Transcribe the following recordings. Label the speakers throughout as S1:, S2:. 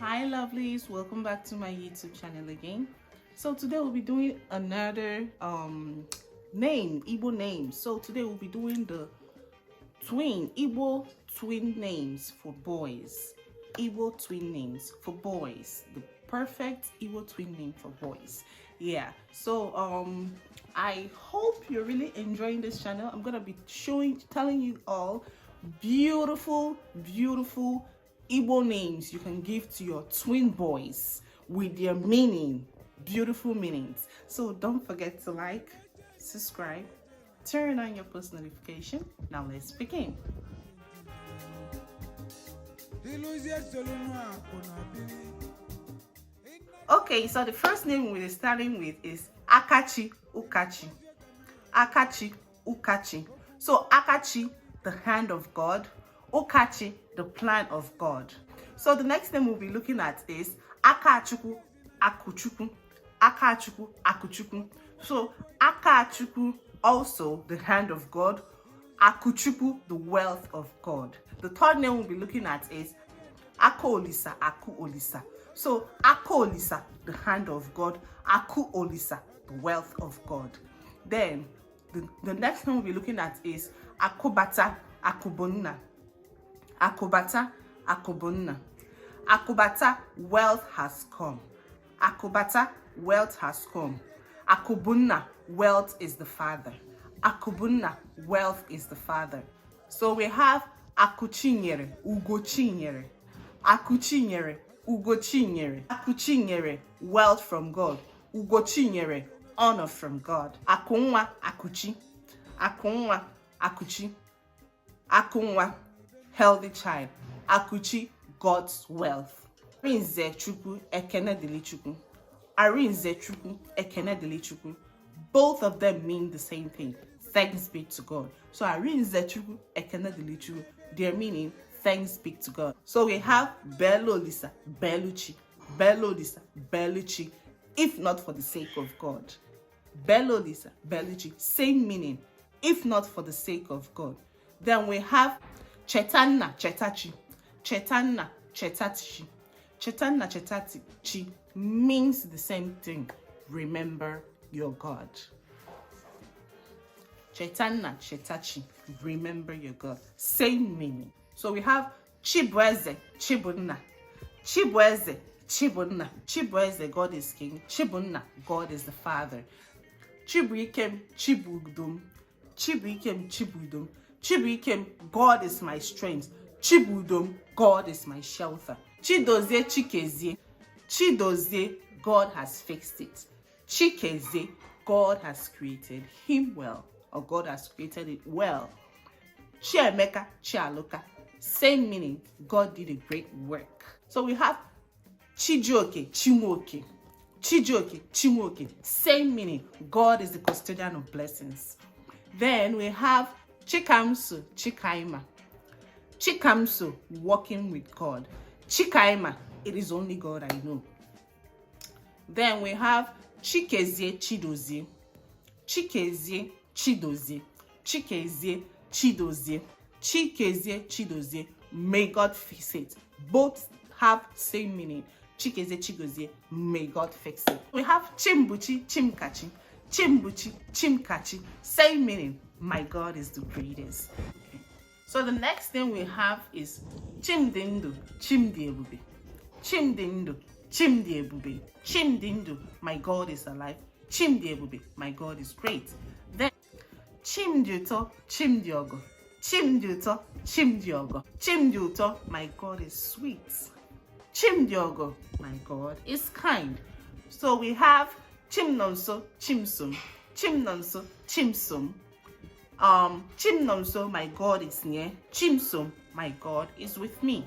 S1: Hi lovelies, welcome back to my YouTube channel again. So today we'll be doing another Igbo name. So today we'll be doing the Igbo twin names for boys. Igbo twin names for boys. The perfect Igbo twin name for boys. Yeah, so I hope you're really enjoying this channel. I'm gonna be telling you all beautiful Igbo names you can give to your twin boys with their beautiful meanings. So don't forget to like, subscribe, turn on your post notification. Now let's begin. Okay, so the first name we're starting with is Akachi Ukachi. Akachi Ukachi. So Akachi, the hand of God. Ukachi, the plan of God. So the next name we'll be looking at is Akachuku Akuchuku. Akachuku Akuchuku. So Akachuku, also the hand of God. Akuchuku, the wealth of God. The third name we'll be looking at is Akolisa Akuolisa. So Akolisa, the hand of God. Akuolisa, the wealth of God. Then the next name we'll be looking at is Akobata Akubonna. Akobata Akubonna. Akobata, wealth has come. Akobata, wealth has come. Akubonna, wealth is the father. Akubonna, wealth is the father. So we have Akuchinyere, Ugochinyere. Akuchinyere, Ugochinyere. Akuchinyere, wealth from God. Ugochinyere, honor from God. Akunwa, Akuchi. Akunwa, Akuchi. Akunwa, healthy child. Akuchi, God's wealth. Arinze Chukwu, Ekene Dili Chukwu. Arinze Chukwu, Ekene Dili Chukwu. Both of them mean the same thing. Thanks be to God. So Arinze Chukwu, Ekene Dili Chukwu, their meaning, thanks be to God. So we have Bello Lisa, Belluchi. Bello Lisa, Belluchi, if not for the sake of God. Bello Lisa, Belluchi, same meaning, if not for the sake of God. Then we have Chetanna Chetachi. Chetanna Chetachi. Chetanna Chetachi means the same thing. Remember your God. Chetanna Chetachi. Remember your God. Same meaning. So we have Chibueze Chibunna. Chibueze Chibunna. Chibueze, God is king. Chibunna, God is the father. Chibuikem Chibudum. Chibuikem Chibudum. Chibuikem, God is my strength. Chibudum, God is my shelter. Chidozie Chikezie. Chidozie, God has fixed it. Chikezie, God has created him well, or God has created it well. Chiemeka Chialoka, same meaning, God did a great work. So we have Chijioke Chimoke. Chijioke Chimoke, same meaning, God is the custodian of blessings. Then we have Chikamsu Chikaima. Chikamsu, walking with God. Chikaima, it is only God I know. Then we have Chikezie Chidozie. Chikezie Chidozie. Chikezie Chidozie. Chikezie Chidozie. May God fix it. Both have same meaning. Chikezie Chidozie. May God fix it. We have Chimbuchi Chimkachi. Chimbuchi Chimkachi. Same meaning. My God is the greatest. Okay. So the next thing we have is Chimdindu Chimdiebube. Chimdindu Chimdiebube. Chimdindu, my God is alive. Chimdiebube, my God is great. Then Chimduto Chimdiogo. Chimduto Chimdiogo. Chimduto, my God is sweet. Chimdiogo, my God is kind. So we have Chimnonso Chimsum. Chimnonso Chimsum. Chimnonso, my God is near. Chimsum, my God is with me.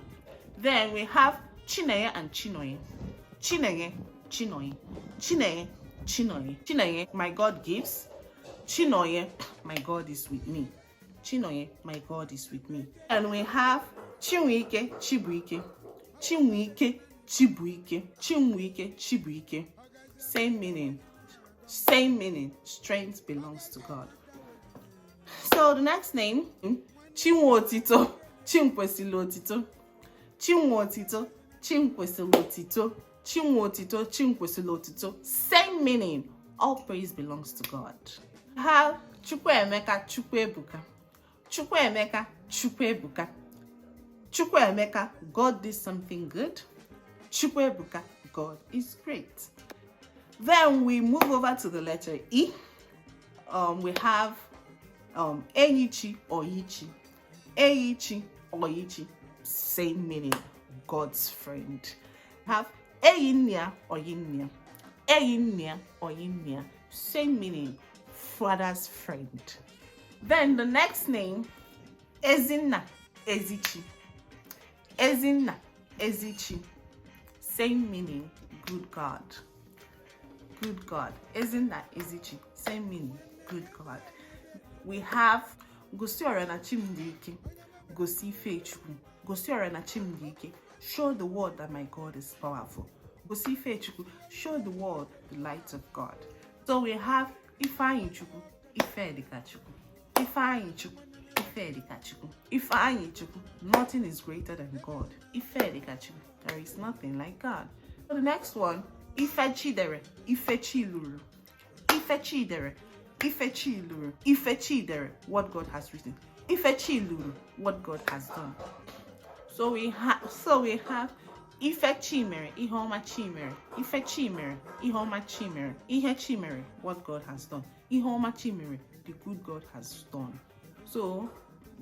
S1: Then we have Chineye and Chinoye. Chineye, Chinoye. Chineye, Chinoye. Chineye, my God gives. Chinoye, my God is with me. Chinoye, my God is with me. And we have Chinwike, Chibuike. Chinwike, Chibuike. Chinwike, Chibuike. Same meaning. Same meaning. Strength belongs to God. So the next name, Chinwotito, Chinkwesilo Tito. Chinwotito, Chinkwesilootito, Chinwotito, Chinkwesilootito. Same meaning. All praise belongs to God. Have Chukwuemeka, Chukwuebuka. Chukwuemeka, Chukwuebuka. Chukwuemeka, God did something good. Chukwuebuka, God is great. Then we move over to the letter E. We have Enyichi or Yichi. Eichi or Yichi, same meaning, God's friend. We have Eyinya or Yinya. Eyinya or Yinya, same meaning, father's friend. Then the next name, Ezinna, Ezichi. Ezinna, Ezichi, same meaning, good God. Good God. Ezinna, Ezichi, same meaning, good God. We have Gosi Orana Chimdike, Gosi Fechukwu. Gosi Orana Chimdike, show the world that my God is powerful. Gosi Fechukwu, show the world the light of God. So we have Ifeanyi Chukwu, Ifedika Chukwu. Ifeanyi Chukwu, Ifedika Chukwu. Ifeanyi Chukwu, nothing is greater than God. Ifedika Chukwu, there is nothing like God. So the next one, Ifechidere, Ifechiluru. Ifechidere, Ifechiluru. Ifechidere, what God has written. Ifechiluru, what God has done. So we have Ifechimere, Ihoma Chimere. Ifechimere, Ihoma Chimere. Ihechimere, what God has done. Ihoma Chimere, the good God has done. So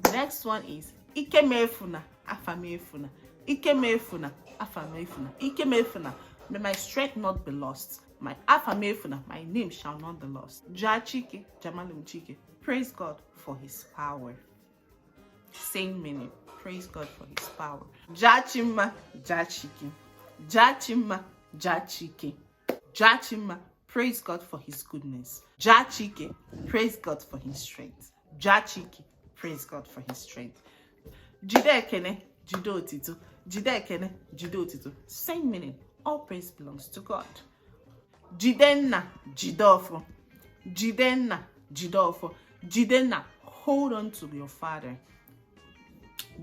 S1: the next one is Ikemefuna, Afamefuna. Ikemefuna, Afamefuna. Ikemefuna, may my strength not be lost. My Afamefuna, my name shall not be lost. Jachike, Jamalum Chike. Praise God for his power. Same meaning. Praise God for his power. Jachima, Jachike. Jachima, Jachike. Jachima, praise God for his goodness. Jachike, praise God for his strength. Jachike, praise God for his strength. Jidekene, Jidotito. Jidekene, Jidotito. Same meaning. All praise belongs to God. Jidenna, Jidofo. Jidenna, Jidofo. Jidenna, hold on to your father.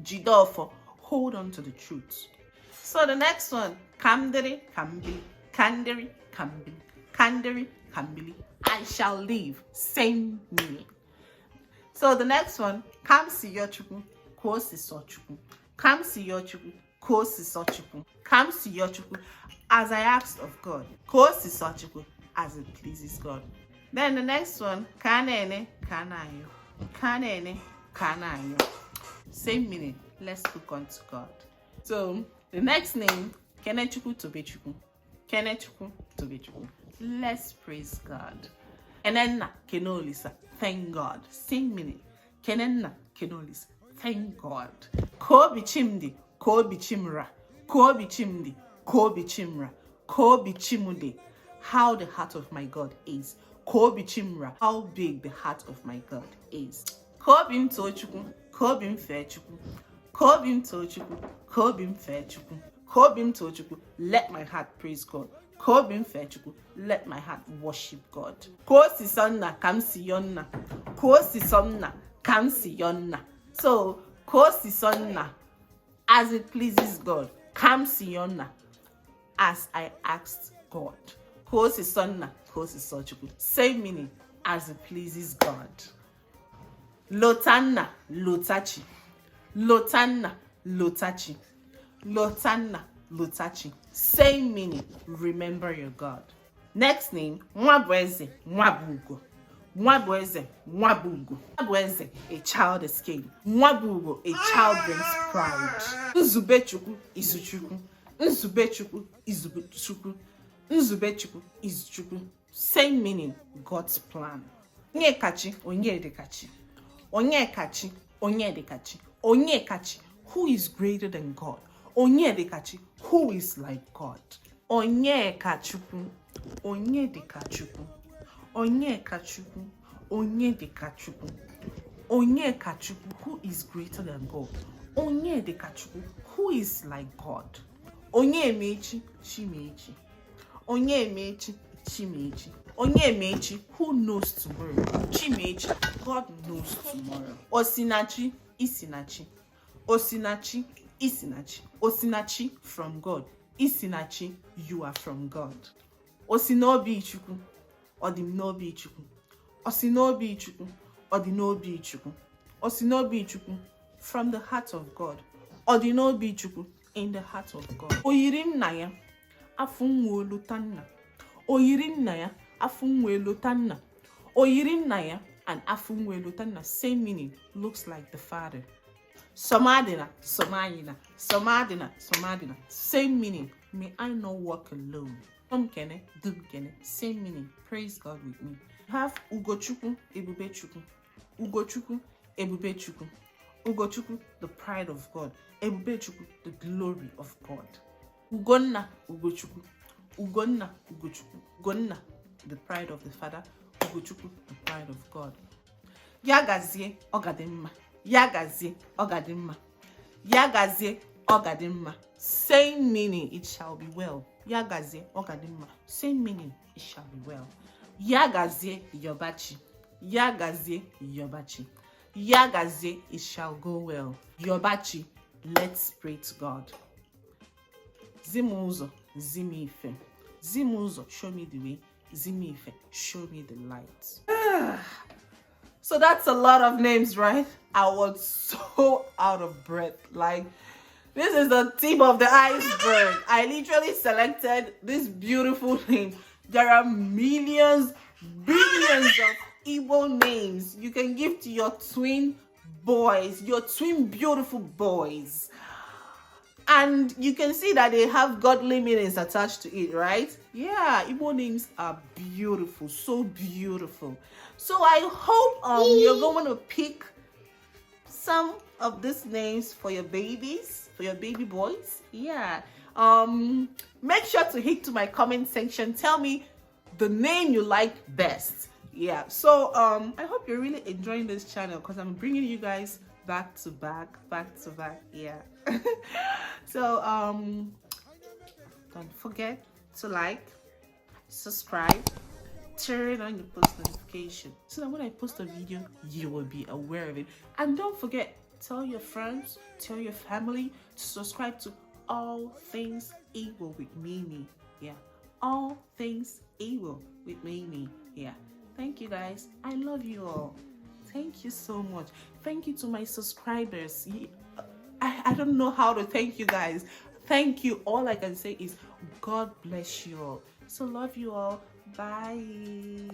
S1: Jidofo, hold on to the truth. So the next one, Kandere, Kambili. Kandere, Kambili. Kandere, Kambili. I shall live. Same meaning. So the next one, Kamsi Yochukwu, Kosi Sochukwu. Kamsi Yochukwu, Kosi Sochukwu. Kamsi Yochukwu, as I asked of God. Kosi Sochukwu, as it pleases God. Then the next one, Kanene, Kanayo. Kanene, Kanayo. Same meaning. Let's look on to God. So the next name, Kenechukwu Tobechukwu. Kenechukwu Tobechukwu. Let's praise God. Kenenna Kenolisa. Thank God. Same meaning. Kenenna Kenolisa. Thank God. Kobi Chimdi. Kobi Chimra. Kobi Chimdi. Kobi Chimra. Kobi Chimude. How the heart of my God is. Kobi Chimra. How big the heart of my God is. Kobim Tochukwu. Kobim Fechukwu. Kobim Tochukwu. Kobim Fechukwu. Kobim Tochukwu. Let my heart praise God. Kobim Fechukwu. Let my heart worship God. Kosi Sonna Kamsi Yonna. Kosi Sonna Kamsi Yonna. So Kosi Sonna, as it pleases God. Kamsi Yonna, as I asked God. Kosi Sonna, Kosi Sochukwu. Same meaning, as it pleases God. Lotanna, Lotachi. Lotanna, Lotachi. Lotanna, Lotachi. Same meaning, remember your God. Next name, Mwabweze, Mwabugo. Mwabweze, Mwabugo. Mwabweze, a child is king. Mwabugo, a child brings pride. Nzubechukwu, Izuchukwu. Nzubechukwu, Izuchukwu. Nzubechukwu, Izuchukwu. Same meaning, God's plan. Onyekachi, Onyedekachi. Onyekachi, Onyedekachi. Onyekachi, who is greater than God? Onyedekachi, who is like God? Onyekachukwu, Onyedekachukwu. Onyekachukwu, Onyedekachukwu. Onyekachukwu, who is greater than God? Onyedekachukwu, who is like God? Onyemechi, Chimechi. Onyemechi, Chimechi. Onyemechi, who knows tomorrow? Chimechi, God knows tomorrow. Osinachi, Isinachi. Osinachi, Isinachi. Osinachi, from God. Isinachi, you are from God. Osinobi Chukwu, Odinobi Chukwu. Osinobi Chukwu, Odinobi Chukwu. Osinobi Chukwu, from the heart of God. Odinobi Chukwu, in the heart of God. Oyirim naya, afunwo lutanna. Oyirim naya, afunwo lutanna. Oyirim naya and afunwo lutanna, same meaning, looks like the Father. Somadina, Somayina, Somadina, Somadina, same meaning. May I not walk alone. Kene, kene, same meaning. Praise God with me. Have Ugochukwu, Ebubechukwu. Ugochukwu, Ebubechukwu. Ugochukwu, the pride of God. Ebubechukwu, the glory of God. Ugonna, Ugochukwu. Ugonna, Ugochukwu. Ugonna, the pride of the Father. Ugochukwu, the pride of God. Yagazie, Ogadimma. Yagazie, Ogadimma. Yagazie, Ogadimma. Same meaning, it shall be well. Yagazie, Ogadimma. Same meaning, it shall be well. Yagazie, Yobachi. Yagazie, Yobachi. Yagazie, it shall go well. Yobachi, let's pray to God. Zimuzo, Zimife. Zimuzo, show me the way. Zimife, show me the light. So that's a lot of names, right? I was so out of breath. Like, this is the tip of the iceberg. I literally selected this beautiful name. There are millions, billions of Igbo names you can give to your twin boys, your twin beautiful boys. And you can see that they have godly meanings attached to it, right? Yeah, Igbo names are beautiful, so beautiful. So I hope you're going to pick some of these names for your babies, for your baby boys. Yeah. Make sure to hit to my comment section. Tell me the name you like best. Yeah. So I hope you're really enjoying this channel because I'm bringing you guys back to back. Yeah. So don't forget to like, subscribe, turn on your post notification so that when I post a video you will be aware of it. And don't forget, tell your friends, tell your family to subscribe to All Things Igbo with Mimi. Yeah, All Things Igbo with Mimi. Yeah. Thank you guys. I love you all. Thank you so much. Thank you to my subscribers. I don't know how to thank you guys. Thank you. All I can say is God bless you all. So love you all. Bye.